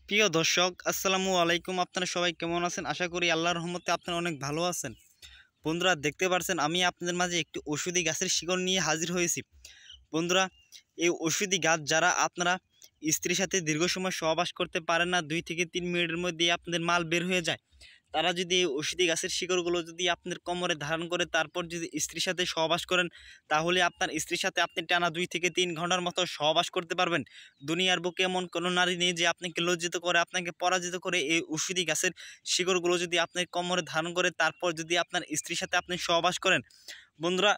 প্রিয় দর্শক, আসসালামু আলাইকুম। আপনারা সবাই কেমন আছেন? আশা করি আল্লাহর রহমতে আপনারা অনেক ভালো আছেন। বন্ধুরা, দেখতে পাচ্ছেন আমি আপনাদের মাঝে একটি ওষুধি গাছের শিকড় নিয়ে হাজির হয়েছি। বন্ধুরা, এই ওষুধি গাছ যারা আপনারা স্ত্রীর সাথে দীর্ঘ সময় সহবাস করতে পারেন না, 2 থেকে 3 মিনিটের মধ্যে আপনাদের মাল বের হয়ে যায়, তারা যদি এই ওষুধি গাছের শিকড়গুলো যদি আপনাদের কোমরে ধারণ করে তারপর যদি স্ত্রীর সাথে সহবাস করেন, তাহলে আপনার স্ত্রীর সাথে আপনি টানা 2 থেকে 3 ঘন্টার মতো সহবাস করতে পারবেন। দুনিয়ার বুকে এমন কোনো নারী নেই যে আপনাকে লজ্জিত করে, আপনাকে পরাজিত করে। এই ওষুধি গাছের শিকড়গুলো যদি আপনি কোমরে ধারণ করে তারপর যদি আপনার স্ত্রীর সাথে আপনি সহবাস করেন, বন্ধুরা,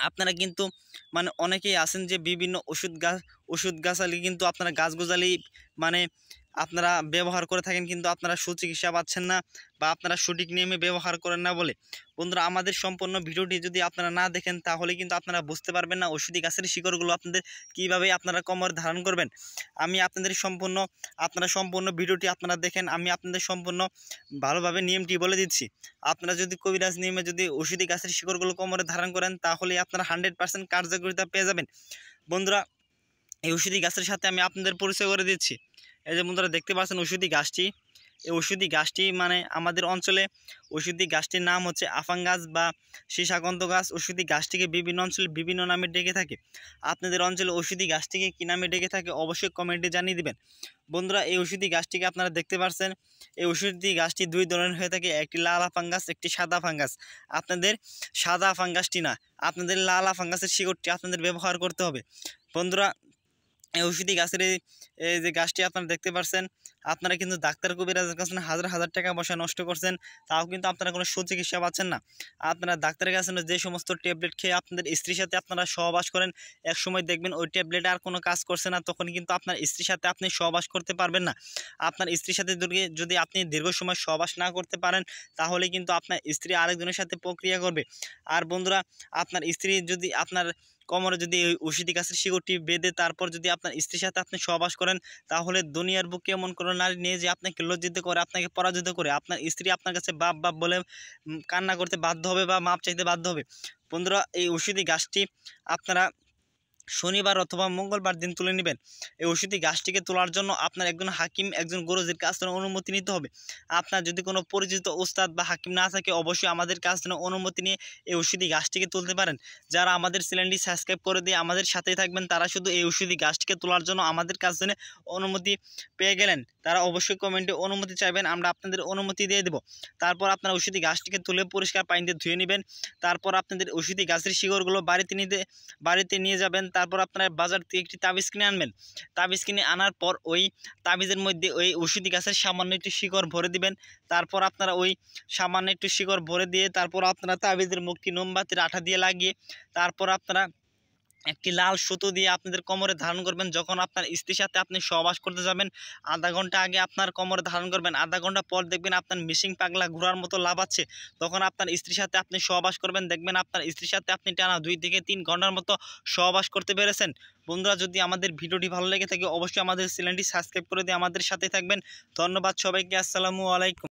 আপনারা কিন্তু অনেকেই আছেন যে বিভিন্ন ওষুধ গাছালি কিন্তু আপনারা গাছগোছালি মানে আপনারা ব্যবহার করে থাকেন, কিন্তু আপনারা সুচিকিৎসা পাচ্ছেন না বা আপনারা সঠিক নিয়মে ব্যবহার করেন না বলে। বন্ধুরা, আমাদের সম্পূর্ণ ভিডিওটি যদি আপনারা না দেখেন তাহলে কিন্তু আপনারা বুঝতে পারবেন না ওষুধি গাছের শিকড়গুলো আপনাদের কীভাবে আপনারা কোমরে ধারণ করবেন। আমি আপনাদের সম্পূর্ণ ভিডিওটি আপনারা দেখেন, আমি আপনাদের সম্পূর্ণ ভালোভাবে নিয়মটি বলে দিচ্ছি। আপনারা যদি কবিরাজ নিয়মে যদি ওষুধি গাছের শিকড়গুলো কোমরে ধারণ করেন তাহলে আপনারা 100% কার্যকারিতা পেয়ে যাবেন। বন্ধুরা, এই ওষুধি গাছের সাথে আমি আপনাদের পরিচয় করে দিচ্ছি। এই যে বন্ধুরা দেখতে পাচ্ছেন ওষুধি গাছটি, এই ওষুধি গাছটি আমাদের অঞ্চলে ওষুধি গাছটির নাম হচ্ছে আফাং গাছ বা সীসাকন্দ গাছ। ওষুধি গাছটিকে বিভিন্ন অঞ্চলে বিভিন্ন নামে ডেকে থাকে। আপনাদের অঞ্চলে ওষুধি গাছটিকে কী নামে ডেকে থাকে অবশ্যই কমেন্টে জানিয়ে দিবেন। বন্ধুরা, এই ওষুধি গাছটিকে আপনারা দেখতে পাচ্ছেন, এই ওষুধি গাছটি 2 ধরনের হয়ে থাকে, একটি লাল আফাং গাছ, একটি সাদা আফাং গাছ। আপনাদের সাদা আফাং গাছটি না, আপনাদের লাল আফাং গাছের শিকড়টি আপনাদের ব্যবহার করতে হবে। বন্ধুরা, এই ওষুধি গাছের এই যে গাছটি আপনারা দেখতে পাচ্ছেন, আপনারা কিন্তু ডাক্তার কবিরাজের কাছে হাজার হাজার টাকা পয়সা নষ্ট করছেন, তাও কিন্তু আপনারা কোনো সুচিকিৎসা পাচ্ছেন না। আপনারা ডাক্তারের কাছে যে সমস্ত ট্যাবলেট খেয়ে আপনাদের স্ত্রীর সাথে আপনারা সহবাস করেন, এক সময় দেখবেন ওই ট্যাবলেট আর কোনো কাজ করছে না, তখন কিন্তু আপনার স্ত্রীর সাথে আপনি সহবাস করতে পারবেন না। আপনার স্ত্রীর সাথে যদি আপনি দীর্ঘ সময় সহবাস না করতে পারেন তাহলে কিন্তু আপনার স্ত্রী আরেকজনের সাথে প্রক্রিয়া করবে। আর বন্ধুরা, আপনার স্ত্রী যদি আপনার কোমরে যদি ওই ওষুধি গাছের শিকড়টি বেঁধে তারপর যদি আপনার স্ত্রীর সাথে আপনি সহবাস করেন, তাহলে দুনিয়ার বুকে এমন কোনো নারী নেই যে আপনাকে লজ্জিত করে, আপনাকে পরাজিত করে। আপনার স্ত্রী আপনার কাছে বাপ বাপ বলে কান্না করতে বাধ্য হবে বা মাপ চাইতে বাধ্য হবে। বন্ধুরা, এই ওষুধি গাছটি আপনারা শনিবার অথবা মঙ্গলবার দিন তুলে নেবেন। এই ওষুধি গাছটিকে তোলার জন্য আপনার একজন হাকিম, একজন গুরুজির কাছ থেকে অনুমতি নিতে হবে। আপনার যদি কোনো পরিচিত ওস্তাদ বা হাকিম না থাকে অবশ্যই আমাদের কাছ থেকে অনুমতি নিয়ে এই ওষুধি গাছটিকে তুলতে পারেন। যারা আমাদের চ্যানেলটি সাবস্ক্রাইব করে দিয়ে আমাদের সাথেই থাকবেন, তারা শুধু এই ওষুধি গাছটিকে তোলার জন্য আমাদের কাছ থেকে অনুমতি পেয়ে গেলেন, তারা অবশ্যই কমেন্টে অনুমতি চাইবেন, আমরা আপনাদের অনুমতি দিয়ে দেব। তারপর আপনার ওষুধি গাছটিকে তুলে পরিষ্কার পানি দিয়ে ধুয়ে নেবেন। তারপর আপনাদের ওষুধি গাছের শিকড়গুলো বাড়িতে নিয়ে যাবেন। তারপর আপনারা বাজার থেকে একটি তাবিজ কিনে আনবেন। তাবিজ কিনে আনার পর ওই তাবিজের মধ্যে ওই ওষুধি গাছের সামান্য একটু শিকড় ভরে দিবেন। তারপর আপনারা ওই সামান্য একটু শিকড় ভরে দিয়ে তারপর আপনারা তাবিজের মুখটি মোমবাতির আঠা দিয়ে লাগিয়ে তারপর আপনারা একটি লাল সুতো দিয়ে আপনাদের কোমরে ধারণ করবেন। যখন আপনার স্ত্রীর সাথে আপনি সহবাস করতে যাবেন, আধা ঘন্টা আগে আপনার কোমরে ধারণ করবেন, আধা ঘন্টা পর দেখবেন আপনার মিশিং পাগলা ঘোরার মতো লাফাচ্ছে। তখন আপনার স্ত্রীর সাথে আপনি সহবাস করবেন, দেখবেন আপনার স্ত্রীর সাথে আপনি টানা 2 থেকে 3 ঘন্টার মতো সহবাস করতে পেরেছেন। বন্ধুরা, যদি আমাদের ভিডিওটি ভালো লেগে থাকে অবশ্যই আমাদের চ্যানেলটি সাবস্ক্রাইব করে দিয়ে আমাদের সাথে থাকবেন। ধন্যবাদ সবাইকে। আসসালামু আলাইকুম।